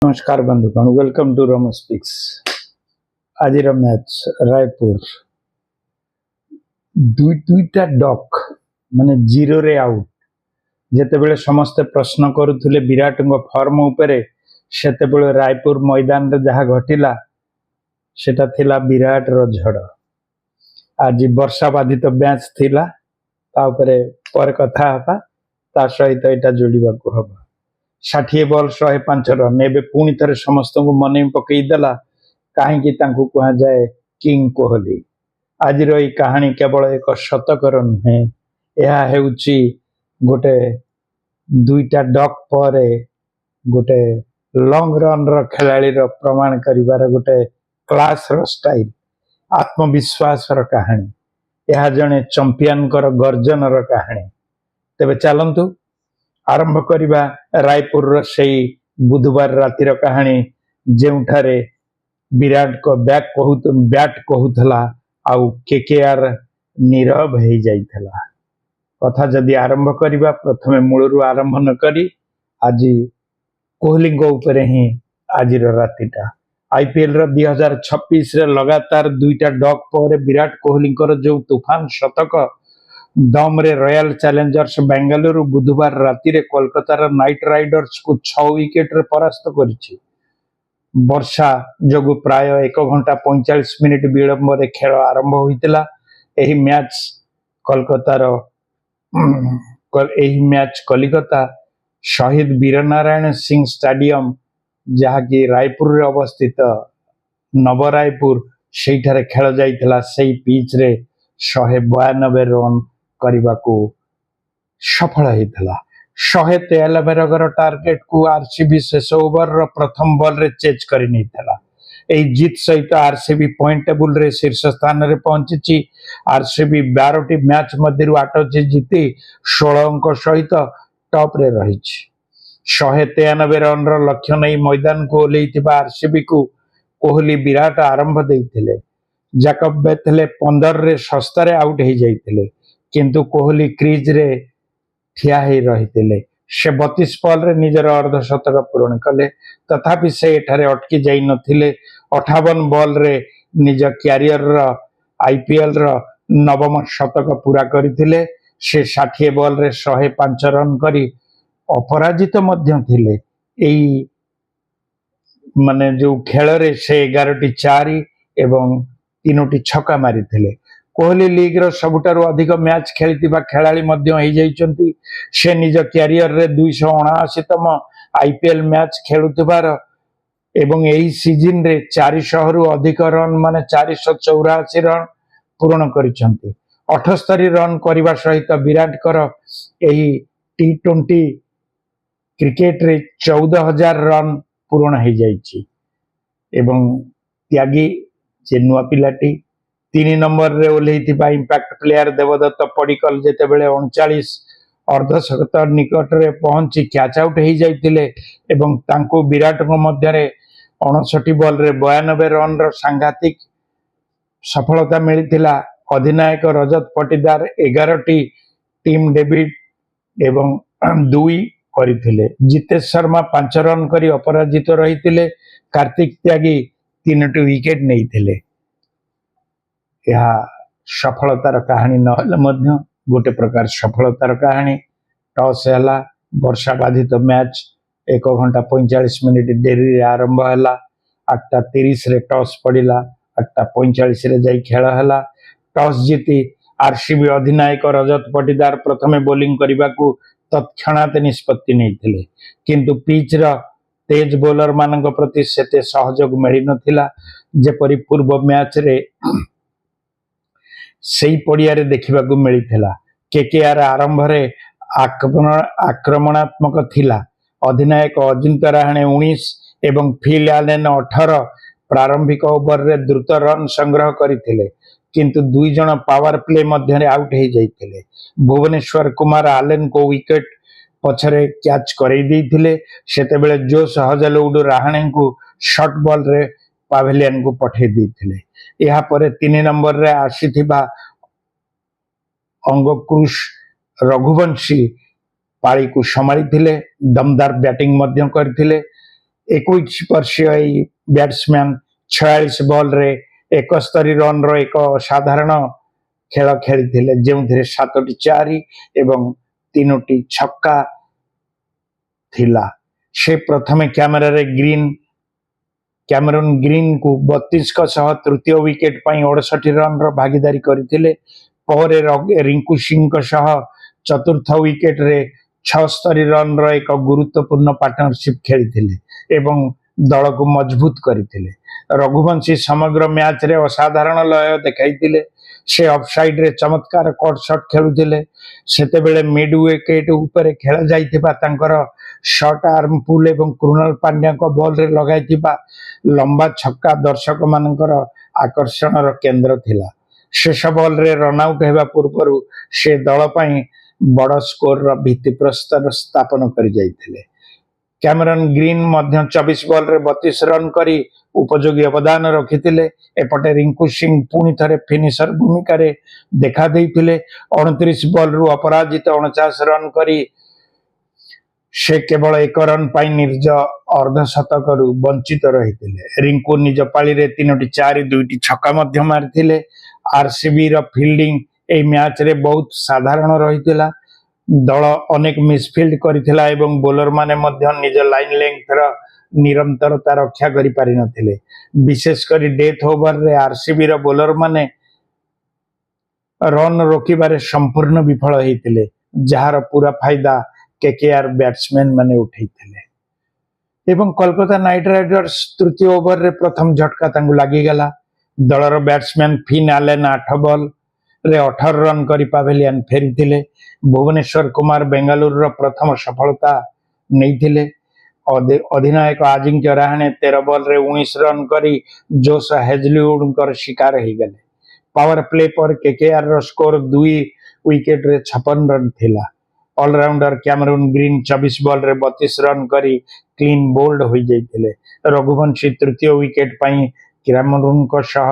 नमस्कार बंधुगण, welcome to रमो speaks. आज मैच रायपुर दुईटा डक माने जीरो रे आउट जेतेबेले समस्ते प्रश्न करुले विराट फॉर्म उपरे सेतेबेले रायपुर मैदान रे जहा घटिला सेटा थिला विराट रो झड़। आज वर्षा बाधित मैच थिला ता उपरे पर कथा हबा ता सहित एटा जोड़िबा को हबा। 60 बॉल 105 रन एबे पुणी थरे समस्त को मन पकईदेला कहीं कह जाए किंग कोहली। आज रही कहानी केवल एक शतकर नुहे, यह गोटे दुईटा डक पर गोटे लंग रन रो खिलाड़ी रो प्रमाण करिवार गोटे क्लास रो स्टाइल आत्मविश्वास रो कहानी, यह जने चंपियन कर गर्जन रो कहानी। तेबे चलंतु आरंभ करिबा रायपुर से बुधवार रातिर कहानी जेउठारे विराट को बैट कहूला आउ केकेआर नीरव हो जाइथला। कथा जदि आरंभ करिबा प्रथमे मूलरू आरंभ न करी आज कोहली उपरे ही आज रातिटा आईपीएल रो 2026 रे लगातार दुईटा डक पर विराट कोहली जो तूफान शतक दम रे रॉयल चैलेंजर्स बेंगलुरु बुधवार राति रे कोलकाता नाइट राइडर्स को 6 विकेट रे परास्त करिछि। वर्षा जोगु प्राय 1 घंटा 45 मिनिट विलंब रे खेल आरंभ होइतिला। एही मैच कलिकता शहीद वीरनारायण सिंह स्टेडियम जहाँकि रायपुर रे अवस्थित नवरायपुर सेठारे खेल जाइतिला। सेही पिच रे 192 रन करने को सफल होता। 193 रन टार्गेट को आरसीबी शेष ओवर रो प्रथम बॉल रे चेज कर जीत सहित आरसीबी पॉइंट टेबुल रे शीर्ष स्थान रे पहुंची। आरसीबी 12 मैच मध्य 8 जीति 16 अंक सहित टॉप रे रही। 193 रन रो लक्ष्य नहीं मैदान को ओल्लैथिबा आरसीबी को कोहली विराट आरंभ देइथिले। जैकब बेथले 15 रे सस्तारे आउट हो जाइथिले किंतु कोहली क्रीज रे ठिया ही रहिथिले। से 32 बॉल रे निजर अर्धशतक पूर्ण कले, तथापि से एठारे अटकी जाई नथिले। 58 बॉल रे निज क्यारियर रो आईपीएल रो नवम शतक पूरा करथिले। से 60 बॉल रे 105 रन करी अपराजित मध्य थिले। एई माने जो खेल रे से 11टी 4 एवं 3टी छक्का मारिथिले। कोहली लीग रो सबुठारु अधिक मैच खेलितिबा खेलाड़ी मध्य हो जाइचंती। से निज कैरियर रे 279तम आईपीएल मैच खेलुतिबार एवं एही सीजन रे 400 रु अधिक रन माने 484 रन पूर्ण करिसंती। 78 रन करिबा सहित विराट कर एही टी20 क्रिकेट रे 14000 रन पूर्ण हो जाइछि। एवं त्यागी जे नुआ पिलाटी 3 नंबर रे ओल्लैथिबा इंपैक्ट प्लेयर देवदत्त पडिकल जेतेबेले 39 अर्धशतक निकट रे पहुंची कैच आउट हो जाइतिले एवं तांको विराट को मध्य रे 59 बॉल रे 92 रन रो सांघातिक सफलता मिलिथिला। अधिनायक रजत पटीदार 11टी टीम डेबिट एवं 2 करथिले। जितेश शर्मा 5 रन करी अपराजित रहितिले। कार्तिक त्यागी 3टी विकेट नैथिले। यह सफलतार कहानी न गोटे प्रकार सफलतार कहानी। टॉस है वर्षा बाधित मैच 1 घंटा 45 मिनिट डेरी आरंभ है। 8:30 रे टॉस पड़ा, 8:45 रे जाई खेल है। टॉस जीति आरसीबी अधिनायक रजत पटीदार प्रथमे बोलिंग करने को तत्क्षणात निष्पत्ति नहीं, किंतु पिच रो तेज बोलर मानक प्रति सेते सहयोग मिल नथिला जेपरि पूर्व मैच रे सही पड़िया देखा मिलता। केकेआर आरंभ रे आक्रमणात्मक थिला। अधिनायक अजिंक्य रहाणे 19 एवं फिल आलेन 18 प्रारंभिक ओवर रे द्रुत रन संग्रह करथिले, किंतु 2 जन पावर प्ले मध्य आउट हो जाइथिले। भुवनेश्वर कुमार आलेन को विकेट पछरे कैच करई देइथिले। सेतेबेले जोश हजलवुड रहाणे को शॉर्ट बॉल रे पावेलियन को पठे देइथिले। यहा परे 3 नंबर रे आसीथिबा अंगकुश रघुवंशी पाली को संभाली दमदार बैटिंग मध्य करथिले। 21 वर्षीय बैट्समैन 46 बॉल रे 71 रन रो एक साधारण खेल खेली जो 7टी चारि एवं 3टी छक्का थिला। से प्रथमे कैमरन ग्रीन को 32 का सह तृतीय विकेट पर 68 रन रो भागीदारी करथिले। पर रिंकू सिंह का सह चतुर्थ विकेट रे 76 रन रो एक गुरुत्वपूर्ण पार्टनरशिप खेली एवं दल को मजबूत करथिले। रघुवंशी समग्र मैच रे असाधारण लय देखाइथिले। से ऑफसाइड रे चमत्कार कट शॉट खेलुथिले। सेते बेले मिड विकेट ऊपर खेला जाइथिबा तांकर शॉर्ट आर्म पुल एवं कृणाल पांड्या को बॉल रे लगाइथिबा लंबा छक्का दर्शक मानकर आकर्षण रो केंद्र थिला। शेष बॉल रे रन आउट हेबा पूर्व से दल पई बड़ स्कोर रो भित्तिप्रस्तर स्थापन कर जाइथिले। कैमरन ग्रीन मध्य 24 बॉल रे 32 रन करी उपयोगी अवदान रखिथिले। एपटे रिंकू सिंह पुणी थरे फिनिशर भूमिका रे देखा देइथिले। 29 बॉल रु अपराजित 49 रन करी से केवल 1 रन पाई निर्ज अर्धशतक रु वंचित रहिथिले। रिंकू निज पाली रे 3टी चारि 2टी छक्का मध्य मारिथिले। आरसीबी रो फील्डिंग ए मैच रे बहुत साधारण रहिथिला। दल अनेक मिसफिल्ड करथिला एवं बोलर माने मध्य निज लाइन लेंथ रो निरंतरता रक्षा करि पारि नथिले। विशेष करी डेथ ओवर रे आरसीबी रो बोलर माने रन रोकिबारे संपूर्ण विफल हेतिले, जहार पूरा फायदा केकेआर बैट्समैन माने उठैथिले। एवं कोलकाता नाइट राइडर्स तृतीय ओवर रे प्रथम झटका तांगु लागि गला। दलर बैट्समैन फिन आलेन 8 बॉल रे 18 रन करी पावेलियन फेरिथिले। भुवनेश्वर कुमार बेंगालुरु रो प्रथम सफलता नैथिले। अधिनायक अजिंक्य रहाणे 13 बॉल रे 19 रन करी जोश हेजलीवुड शिकार हो गले। पावर प्ले पर केकेआर रो स्कोर 2 विकेट रे 56 रन थिला। ऑलराउंडर कैमरून ग्रीन 24 बॉल रे 32 रन करी क्लीन बोल्ड हो जाइथिले। रघुवंशी तृतीय विकेट पई कैमरून को सह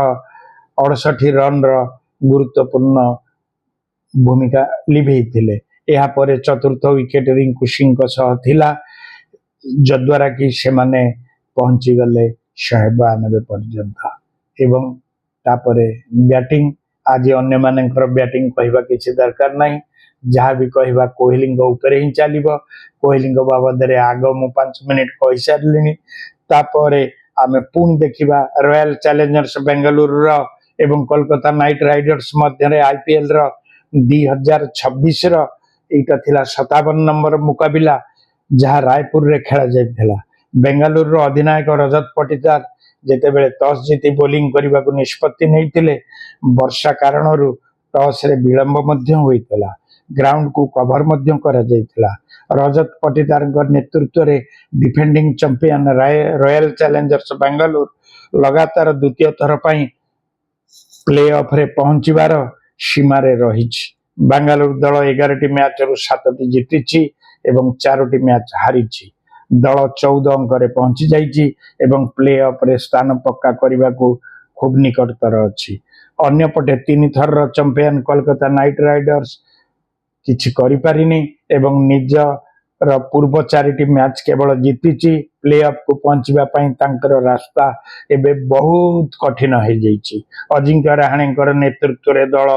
68 रन रो गुरुत्वपूर्ण भूमिका लिभेइथिले। एहा परे चतुर्थ विकेट रिंकू सिंह को सह थिला, जद्वारा कि से माने पहुंची गले 192 पर्यंत। एवं तापरे बैटिंग आज अन्य मानकर बैटिंग कहवा किसी दरकार नहीं। जहाँ भी कहवा कोहली ऊपर ही चलो। कोहली बाबद आग मु 5 मिनिट कही सारे। तापरे आमे पुणी देखिबा रॉयल चैलेंजर्स बेंगलुरु एवं कोलकाता नाइट राइडर्स मध्य आईपीएल 2026 एटा थिला 57 नंबर मुकाबिला, जहाँ रायपुर रे खेला जाइथिला। बेंगलुरु अधिनायक रजत पटीदार जेतेबेले टॉस जीति बोलिंग करने को निष्पत्ति नहीं, वर्षा कारण टॉस रे विलंब मध्य होइतला। ग्राउंड को कवर मध्य करा जाइतला। रजत पटीदार नेतृत्व रे defending champion royal Challengers Bengaluru लगातार द्वितीय थर पई प्ले ऑफ रे पहुंचीबार सीमारे रहिछि। बेंगलुरु दल 11टी मैच रु 7टी जीतिछि एवं 4टी मैच हारिछि। दल 14 अंक रे पहुंची जाइछि एवं प्ले ऑफ रे स्थान पक्का करने को खूब निकटतर अछि। अन्य पटे 3 थर चैंपियन कोलकाता नाइट राइडर्स किछि करि पारिनी एवं निज पूर्व 4टी मैच केवल जीतिछि। प्ले ऑफ को पहुंचबा पई तांकर रास्ता एबे बहुत कठिन हो जाइछि। अजिंक्य रहाणेकर नेतृत्व रे दल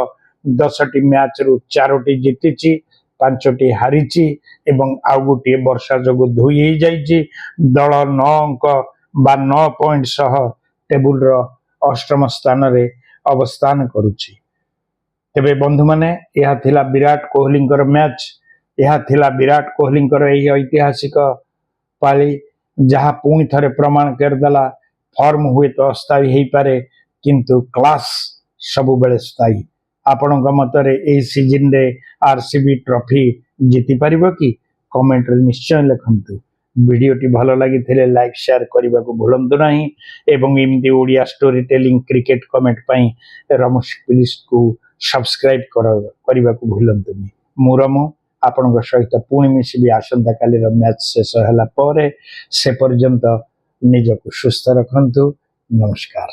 10टी मैच रु 4टी जीतिछि, 5टी हारिछि एवं आउ गोटे वर्षा जोगु धोई हो जाइछि। दल 9 अंक बा 9 पॉइंट सह टेबुल रो 8म स्थान रे अवस्थान करुछि। तेबे बंधु माने यह थिला विराट कोहली मैच। यह थिला विराट कोहली यही ऐतिहासिक पाली, जहाँ पुणी थरे प्रमाण करदेला फॉर्म हुए तो अस्थायी हो पारे किंतु क्लास सबु बेले स्थायी। आपणक मतरे ए सीजन रे आरसीबी ट्रॉफी जीति पारिबो कि? कमेंट रे निश्चय लिखंतु। वीडियोटी भल लगी लाइक शेयर करने को भूलंतु नहीं एवं एमती Odia story telling cricket comment pi Ramesh please को सब्सक्राइब करने को भूलंतु नहीं। मु रमु आपण सहित पुणी मिसबी आसंता काली मैच शेष होला परे। से पर्यंत निजको सुस्थ रखंतु। नमस्कार।